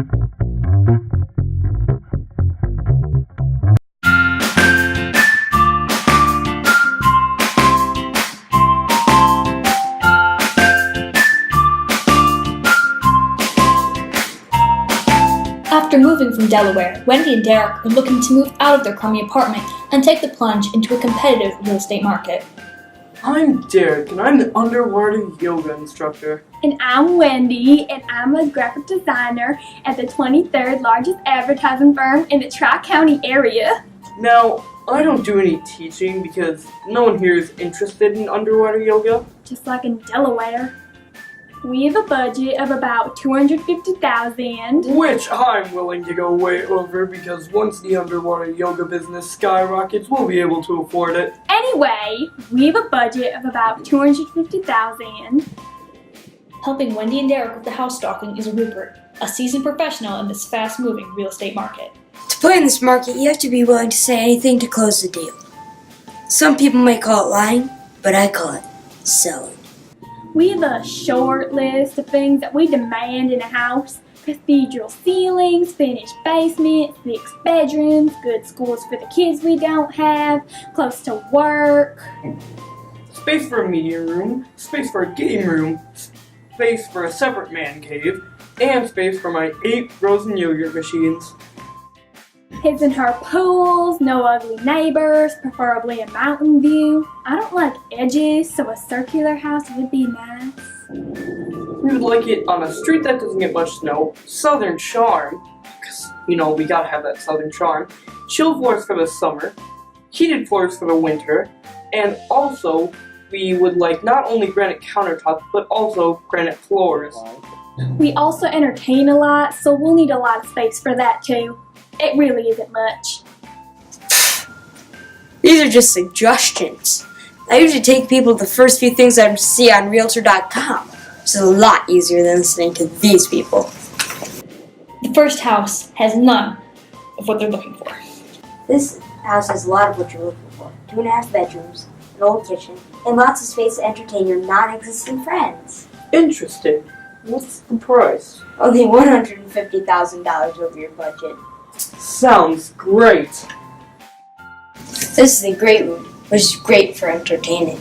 After moving from Delaware, Wendy and Derek were looking to move out of their crummy apartment and take the plunge into a competitive real estate market. I'm Derek, and I'm the underwater yoga instructor. And I'm Wendy, and I'm a graphic designer at the 23rd largest advertising firm in the Tri-County area. Now, I don't do any teaching because no one here is interested in underwater yoga. Just like in Delaware. We have a budget of about $250,000. Which I'm willing to go way over because once the underwater yoga business skyrockets, we'll be able to afford it. Anyway, we have a budget of about $250,000. Helping Wendy and Derek with the house stalking is Rupert, a seasoned professional in this fast-moving real estate market. To play in this market, you have to be willing to say anything to close the deal. Some people may call it lying, but I call it selling. We have a short list of things that we demand in a house. Cathedral ceilings, finished basements, 6 bedrooms, good schools for the kids we don't have, close to work. Space for a media room, space for a game room, space for a separate man cave, and space for my 8 frozen yogurt machines. His and her pools, no ugly neighbors, preferably a mountain view. I don't like edges, so a circular house would be nice. We would like it on a street that doesn't get much snow, southern charm, because, we gotta have that southern charm, chill floors for the summer, heated floors for the winter, and also we would like not only granite countertops, but also granite floors. We also entertain a lot, so we'll need a lot of space for that too. It really isn't much. These are just suggestions. I usually take people to the first few things I see on Realtor.com, which is a lot easier than listening to these people. The first house has none of what they're looking for. This house has a lot of what you're looking for. 2.5 bedrooms, an old kitchen, and lots of space to entertain your non-existent friends. Interesting. What's the price? Only $150,000 over your budget. Sounds great. This is the great room, which is great for entertaining.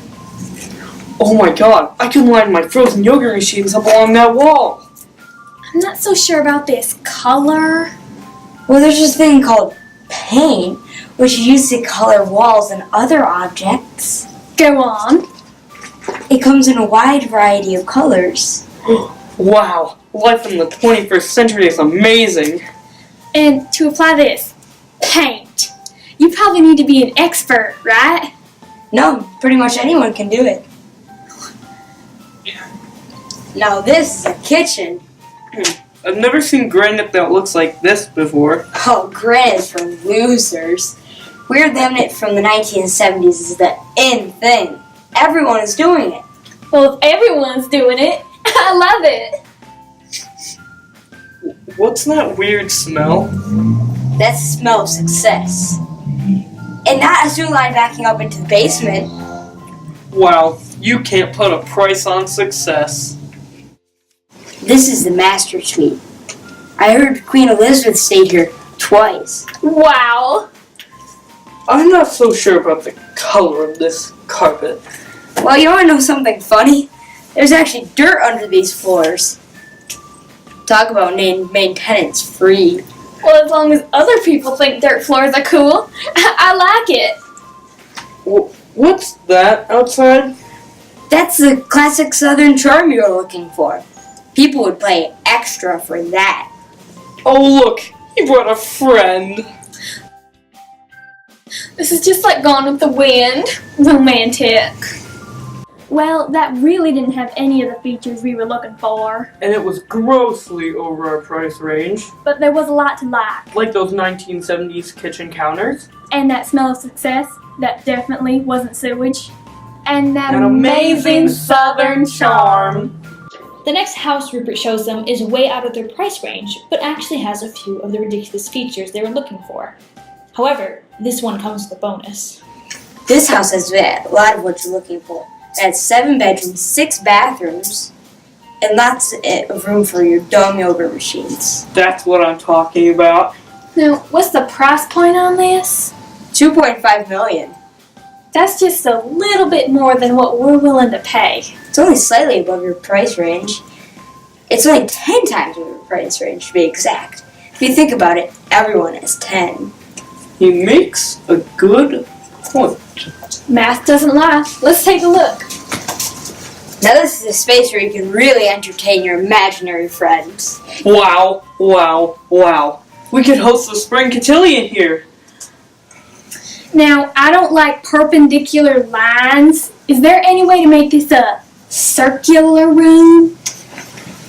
Oh my god, I can line my frozen yogurt machines up along that wall. I'm not so sure about this color. Well, there's this thing called paint, which you use to color walls and other objects. Go on. It comes in a wide variety of colors. Wow, life in the 21st century is amazing. And to apply this paint, you probably need to be an expert, right? No, pretty much anyone can do it. Now this is a kitchen. I've never seen granite that looks like this before. Oh, granite is for losers. Weird laminate from the 1970s is the in thing. Everyone is doing it. Well, if everyone's doing it, I love it. What's that weird smell? That's the smell of success. And not a sewer line backing up into the basement. Wow, you can't put a price on success. This is the master suite. I heard Queen Elizabeth stayed here twice. Wow. I'm not so sure about the color of this carpet. Well, you want to know something funny? There's actually dirt under these floors. Talk about maintenance free. Well, as long as other people think dirt floors are cool, I like it. What's that outside? That's the classic southern charm you're looking for. People would pay extra for that. Oh look, he brought a friend. This is just like Gone with the Wind. Romantic. Well, that really didn't have any of the features we were looking for. And it was grossly over our price range. But there was a lot to like. Like those 1970s kitchen counters. And that smell of success, that definitely wasn't sewage. And that An amazing southern charm. The next house Rupert shows them is way out of their price range, but actually has a few of the ridiculous features they were looking for. However, this one comes with a bonus. This house has a lot of what you're looking for. It has 7 bedrooms, 6 bathrooms, And lots of room for your dumb yogurt machines. That's what I'm talking about. Now, what's the price point on this? $2.5 million. That's just a little bit more than what we're willing to pay. It's only slightly above your price range. It's only 10 times your price range, to be exact. If you think about it, everyone is 10. He makes a good point. Math doesn't lie. Let's take a look. Now this is a space where you can really entertain your imaginary friends. Wow, wow, wow. We could host a spring cotillion here. Now, I don't like perpendicular lines. Is there any way to make this a circular room?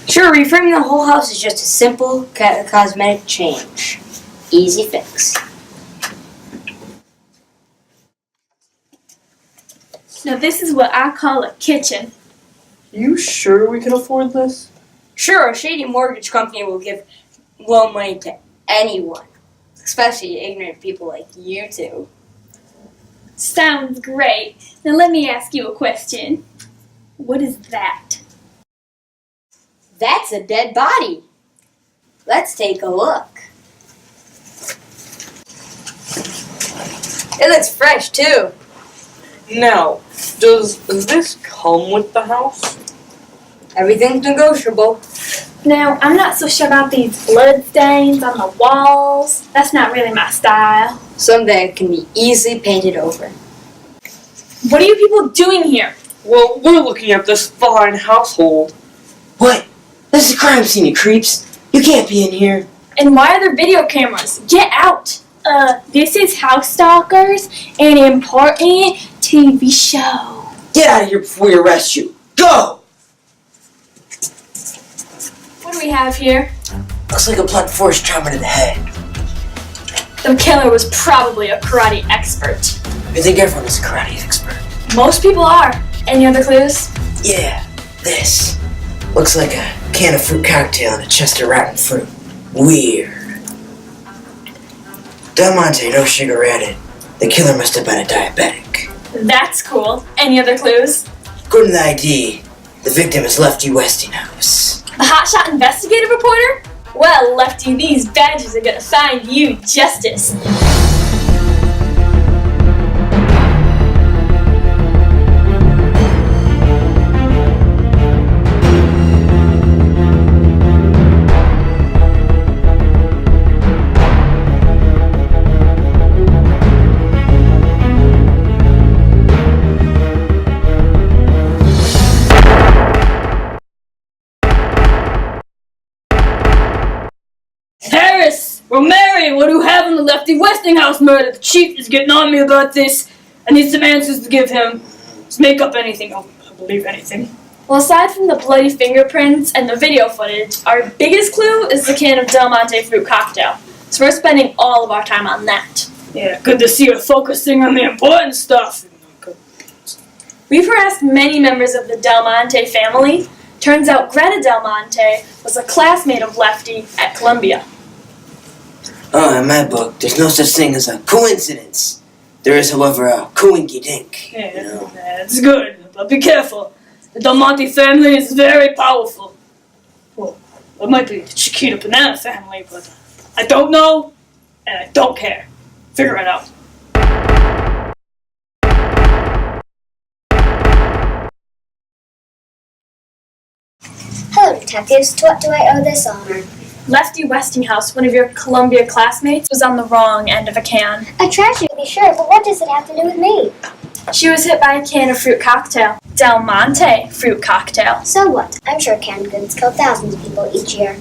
Sure, reframing the whole house is just a simple cosmetic change. Easy fix. Now, this is what I call a kitchen. You sure we can afford this? Sure, a shady mortgage company will give loan money to anyone, especially ignorant people like you two. Sounds great. Now, let me ask you a question. What is that? That's a dead body. Let's take a look. It looks fresh, too. Now, does this come with the house? Everything's negotiable. Now, I'm not so sure about these blood stains on the walls. That's not really my style. Someday it can be easily painted over. What are you people doing here? Well, we're looking at this fine household. What? This is a crime scene, you creeps. You can't be in here. And why are there video cameras? Get out! This is House Stalkers, an important TV show. Get out of here before we arrest you. Go! What do we have here? Looks like a blunt force trauma to the head. The killer was probably a karate expert. I think everyone is a karate expert. Most people are. Any other clues? Yeah, this. Looks like a can of fruit cocktail and a chest of rotten fruit. Weird. Del Monte, no sugar added. The killer must have been a diabetic. That's cool. Any other clues? According to the ID, the victim is Lefty Westinghouse. The hotshot investigative reporter? Well, Lefty, these badges are gonna find you justice. Harris! Romero, what do you have on the Lefty Westinghouse murder? The chief is getting on me about this. I need some answers to give him. Just make up anything. I'll believe anything. Well, aside from the bloody fingerprints and the video footage, our biggest clue is the can of Del Monte fruit cocktail. So we're spending all of our time on that. Yeah, good to see you focusing on the important stuff. We've harassed many members of the Del Monte family. Turns out Greta Del Monte was a classmate of Lefty at Columbia. Oh, in my book, there's no such thing as a coincidence. There is, however, a coinky-dink. Yeah, You know? that's good, but be careful. The Del Monte family is very powerful. Well, it might be the Chiquita Banana family, but I don't know, and I don't care. Figure it out. Hello, detectives. To what do I owe this honor? Lefty Westinghouse, one of your Columbia classmates, was on the wrong end of a can. A tragedy, to be sure, but what does it have to do with me? She was hit by a can of fruit cocktail. Del Monte fruit cocktail. So what? I'm sure canned goods kill thousands of people each year.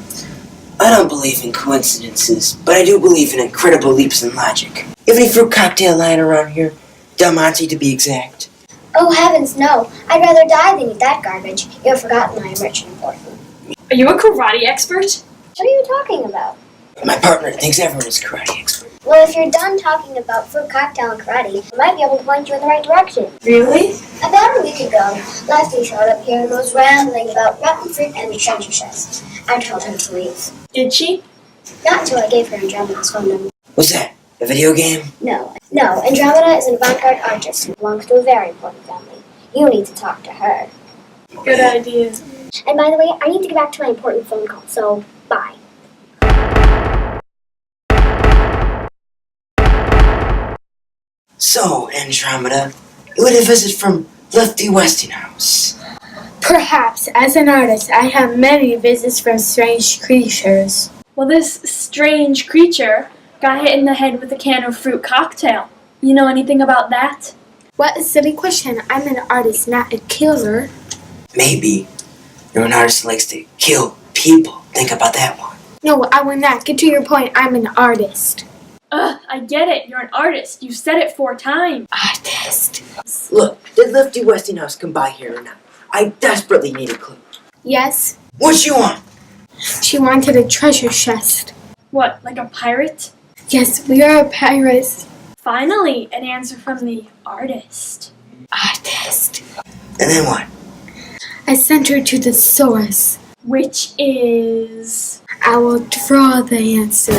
I don't believe in coincidences, but I do believe in incredible leaps in logic. You have any fruit cocktail lying around here? Del Monte, to be exact. Oh, heavens, no. I'd rather die than eat that garbage. You have forgotten I am rich and important. Are you a karate expert? What are you talking about? My partner thinks everyone is a karate expert. Well, if you're done talking about fruit cocktail and karate, I might be able to point you in the right direction. Really? About a week ago, Lefty showed up here and was rambling about rotten fruit and the treasure chest. I told him to leave. Did she? Not until I gave her Andromeda's phone number. What's that? A video game? No, Andromeda is an avant-garde artist who belongs to a very important family. You need to talk to her. Good idea. And by the way, I need to get back to my important phone call, so bye. So, Andromeda, you had a visit from Lefty Westinghouse. Perhaps, as an artist, I have many visits from strange creatures. Well, this strange creature got hit in the head with a can of fruit cocktail. You know anything about that? What a silly question. I'm an artist, not a killer. Maybe you're an artist that likes to kill people. Think about that one. No, I will not. Get to your point. I'm an artist. Ugh, I get it. You're an artist. You said it 4 times. Artist. Look, did Lefty Westinghouse come by here or not? I desperately need a clue. Yes, What you want? she wanted a treasure chest. What, like a pirate? Yes, we are pirates. Finally, an answer from the artist. Artist. And then what? I sent her to the source. Which is... I will draw the answers.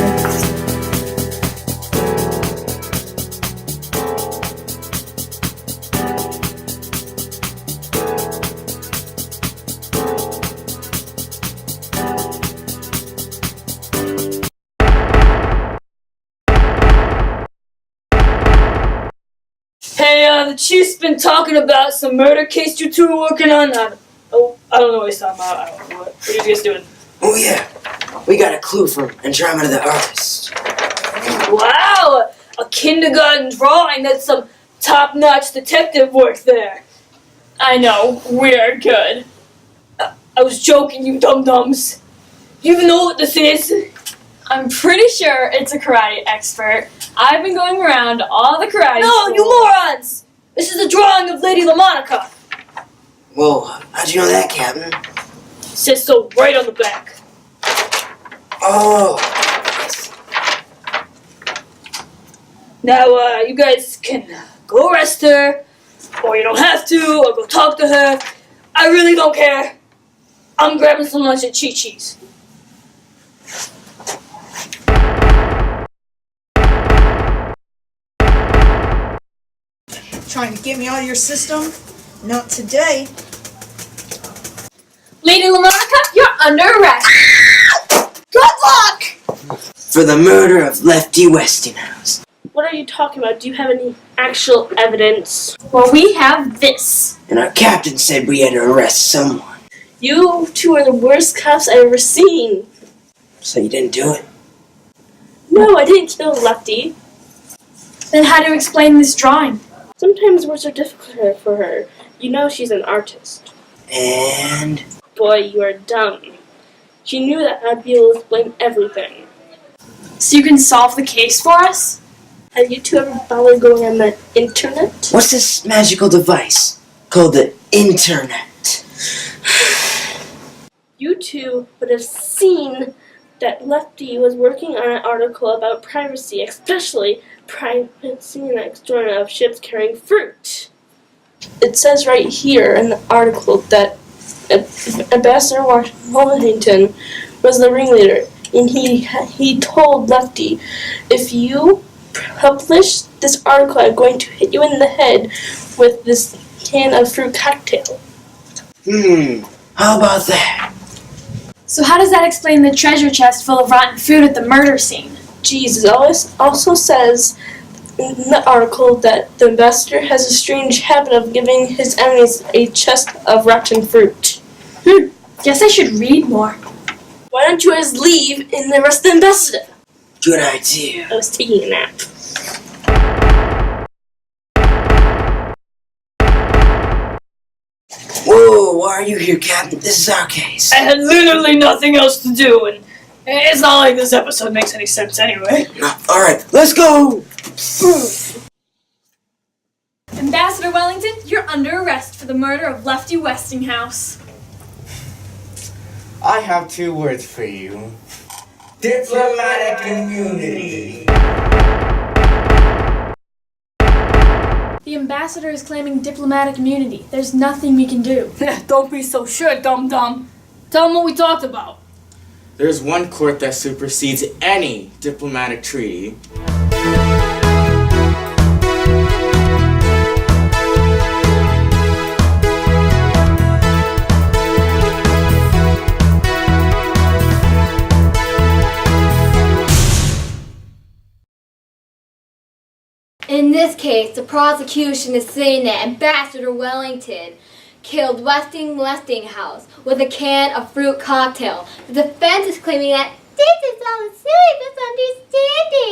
Hey, the chief's been talking about some murder case you two are working on. I don't know what he's talking about. I don't know. What are you guys doing? Oh yeah, we got a clue from Andromeda the artist. Wow! A kindergarten drawing. That's some top-notch detective work there. I know. We're good. I was joking, you dum-dums. You even know what this is? I'm pretty sure it's a karate expert. I've been going around all the karate No, schools. you morons! This is a drawing of Lady LaMonica. Whoa, how'd you know that, Captain? Says so right on the back. Oh, Now, you guys can go arrest her, or you don't have to, or go talk to her. I really don't care. I'm grabbing some lunch at Chi-Chi's. Trying to get me out of your system? Not today. Lady LaMonica, you're under arrest. Good luck! for the murder of Lefty Westinghouse. What are you talking about? Do you have any actual evidence? Well, we have this. And our captain said we had to arrest someone. You two are the worst cops I've ever seen. So you didn't do it? No, I didn't kill Lefty. Then how do you explain this drawing? Sometimes words are difficult for her. You know she's an artist. And... Boy, you are dumb. She knew that I'd be able to explain everything. So you can solve the case for us? Have you two ever bothered going on the internet? what's this magical device called the internet? You two would have seen that Lefty was working on an article about privacy, especially privacy and extortion of ships carrying fruit. It says right here in the article that Ambassador Washington was the ringleader, and he told Lefty, if you publish this article, I'm going to hit you in the head with this can of fruit cocktail. How about that? So how does that explain the treasure chest full of rotten fruit at the murder scene? Jesus also says in the article that the ambassador has a strange habit of giving his enemies a chest of rotten fruit. Guess I should read more. Why don't you guys leave and arrest the ambassador? Good idea. I was taking a nap. Whoa, why are you here, Captain? This is our case. I had literally nothing else to do, and it's not like this episode makes any sense anyway. Alright, let's go! Ambassador Wellington, you're under arrest for the murder of Lefty Westinghouse. I have 2 words for you. Diplomatic immunity. The ambassador is claiming diplomatic immunity. There's nothing we can do. Don't be so sure, dum-dum. Tell them what we talked about. There's one court that supersedes any diplomatic treaty. In this case, the prosecution is saying that Ambassador Wellington killed Westinghouse with a can of fruit cocktail. The defense is claiming that this is all a silly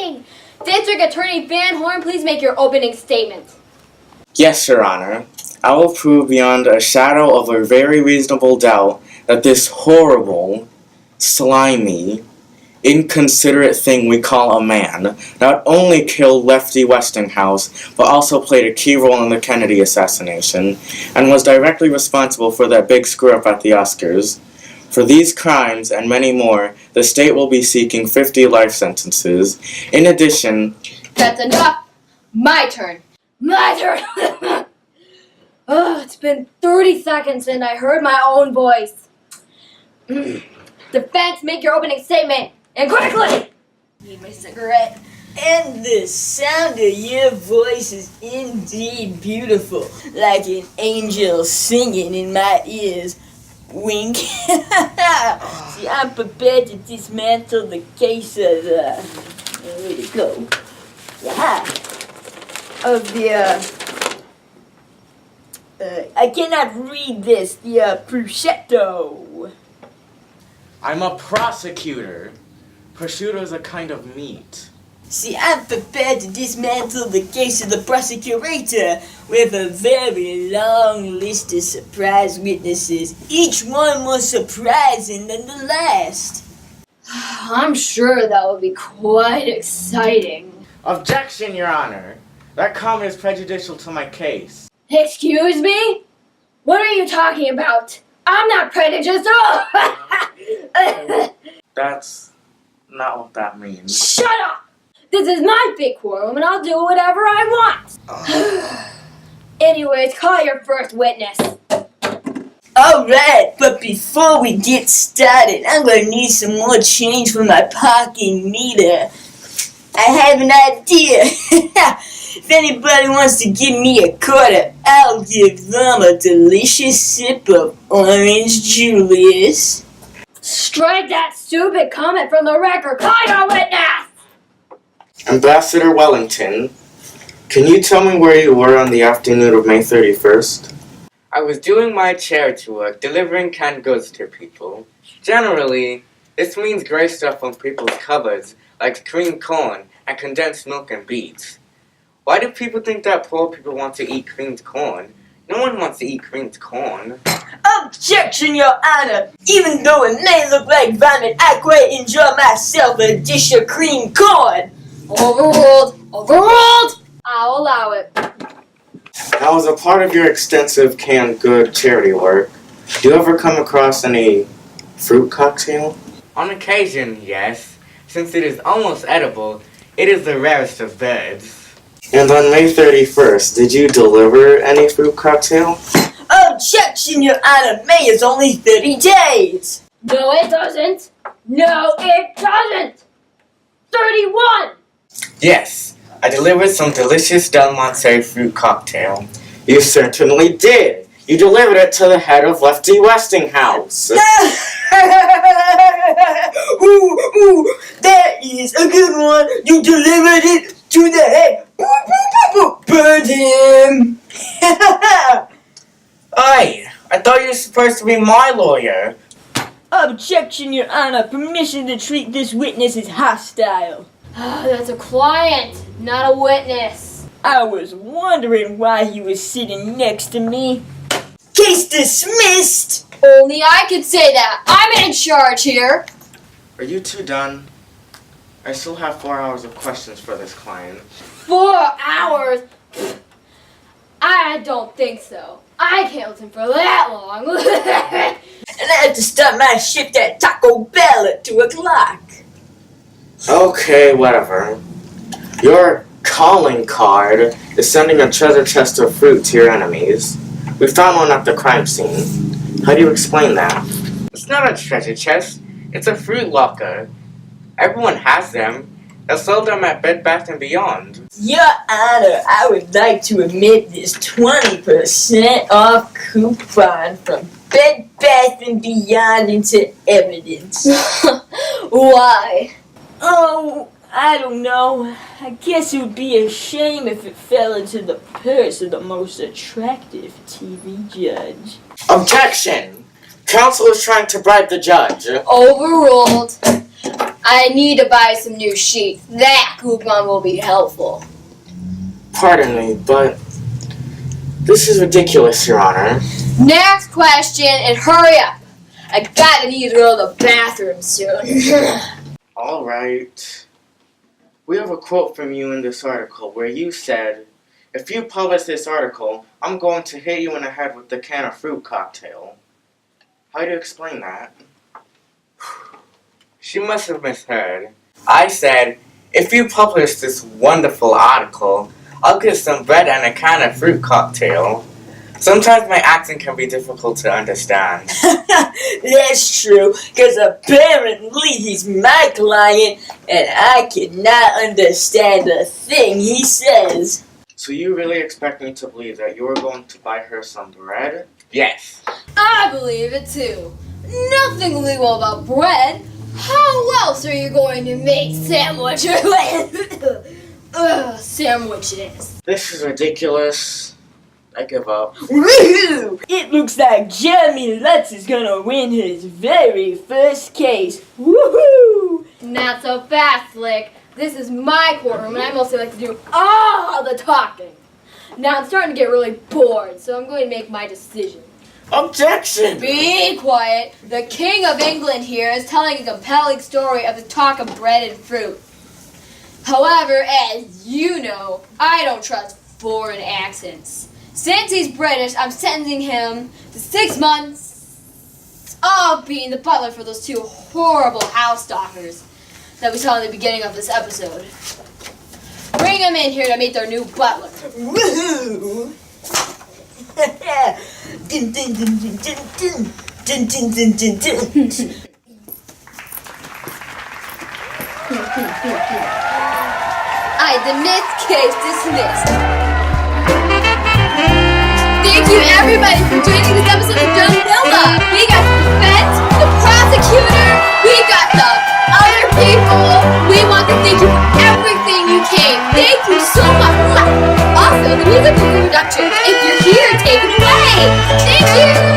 misunderstanding. District Attorney Van Horn, please make your opening statement. Yes, Your Honor. I will prove beyond a shadow of a very reasonable doubt that this horrible, slimy, inconsiderate thing we call a man not only killed Lefty Westinghouse, but also played a key role in the Kennedy assassination, and was directly responsible for that big screw-up at the Oscars. For these crimes, and many more, the state will be seeking 50 life sentences. In addition... That's enough! My turn! My turn! Oh, it's been 30 seconds and I heard my own voice. Defense, make your opening statement, and quickly! Need my cigarette. And the sound of your voice is indeed beautiful, like an angel singing in my ears. Wink. See, I'm prepared to dismantle the case of, where to go? Yeah. Of the, I cannot read this, the, prosciutto. I'm a prosecutor. Prosciutto is a kind of meat. See, I'm prepared to dismantle the case of the prosecutor with a very long list of surprise witnesses, each one more surprising than the last. I'm sure that will be quite exciting. Objection, Your Honor. That comment is prejudicial to my case. Excuse me? What are you talking about? I'm not prejudiced at all! That's not what that means. Shut up! This is my big courtroom and I'll do whatever I want! Anyways, call your first witness. Alright, but before we get started, I'm gonna need some more change for my parking meter. I have an idea. If anybody wants to give me a quarter, I'll give them a delicious sip of Orange Julius. Strike that stupid comment from the record. Call your witness! Ambassador Wellington, can you tell me where you were on the afternoon of May 31st? I was doing my charity work, delivering canned goods to people. Generally, this means gray stuff on people's cupboards, like creamed corn and condensed milk and beets. Why do people think that poor people want to eat creamed corn? No one wants to eat creamed corn. Objection, Your Honor! Even though it may look like vomit, I quite enjoy myself a dish of creamed corn! Overruled! Overruled! I'll allow it. Now, as a part of your extensive canned good charity work, do you ever come across any fruit cocktail? On occasion, yes. Since it is almost edible, it is the rarest of birds. And on May 31st, did you deliver any fruit cocktail? Objection, Your Honor! May is only 30 days! No, it doesn't! No, it doesn't! 31! Yes, I delivered some delicious Del Monte fruit cocktail. You certainly did! You delivered it to the head of Lefty Westinghouse! Ooh, that is a good one! You delivered it to the head! Burn him! Aye, I thought you were supposed to be my lawyer. Objection, Your Honor. Permission to treat this witness as hostile. That's a client, not a witness. I was wondering why he was sitting next to me. Case dismissed! Only I could say that. I'm in charge here. Are you two done? I still have 4 hours of questions for this client. 4 hours? I don't think so. I can't listen for that long. And I have to start my shift at Taco Bell at 2 o'clock. Okay, whatever. Your calling card is sending a treasure chest of fruit to your enemies. We found one at the crime scene. How do you explain that? It's not a treasure chest. It's a fruit locker. Everyone has them. They'll sell them at Bed Bath & Beyond. Your Honor, I would like to admit this 20% off coupon from Bed Bath & Beyond into evidence. Why? Oh, I don't know. I guess it would be a shame if it fell into the purse of the most attractive TV judge. Objection! Counsel is trying to bribe the judge. Overruled. I need to buy some new sheets. That coupon will be helpful. Pardon me, but this is ridiculous, Your Honor. Next question, and hurry up. I gotta need to go to the bathroom soon. All right. We have a quote from you in this article where you said, "If you publish this article, I'm going to hit you in the head with the can of fruit cocktail." How do you explain that? She must have misheard. I said, if you publish this wonderful article, I'll get some bread and a can of fruit cocktail. Sometimes my accent can be difficult to understand. That's true, because apparently he's my client, and I cannot understand a thing he says. So you really expect me to believe that you were going to buy her some bread? Yes. I believe it too. Nothing illegal about bread. How else are you going to make sandwiches? Sandwiches. This is ridiculous. I give up. Woohoo! It looks like Jeremy Lutz is gonna win his very first case. Woohoo! Not so fast, Slick. This is my courtroom, and I mostly like to do all the talking. Now I'm starting to get really bored, so I'm going to make my decision. Objection! Be quiet. The King of England here is telling a compelling story of the talk of bread and fruit. However, as you know, I don't trust foreign accents. Since he's British, I'm sentencing him to 6 months of being the butler for those 2 horrible house stalkers that we saw in the beginning of this episode. Bring them in here to meet their new butler. Woohoo! Dun, dun, dun, dun, dun, dun. Dun, dun, dun, dun, dun. I dismiss, case dismissed. Thank you everybody for joining this episode of Don't Build. We got the defense, the prosecutor, we got the other people. We want to thank you for everything you came. Thank you so much. Also, the music was in production. If you're here, take it away. Thank you.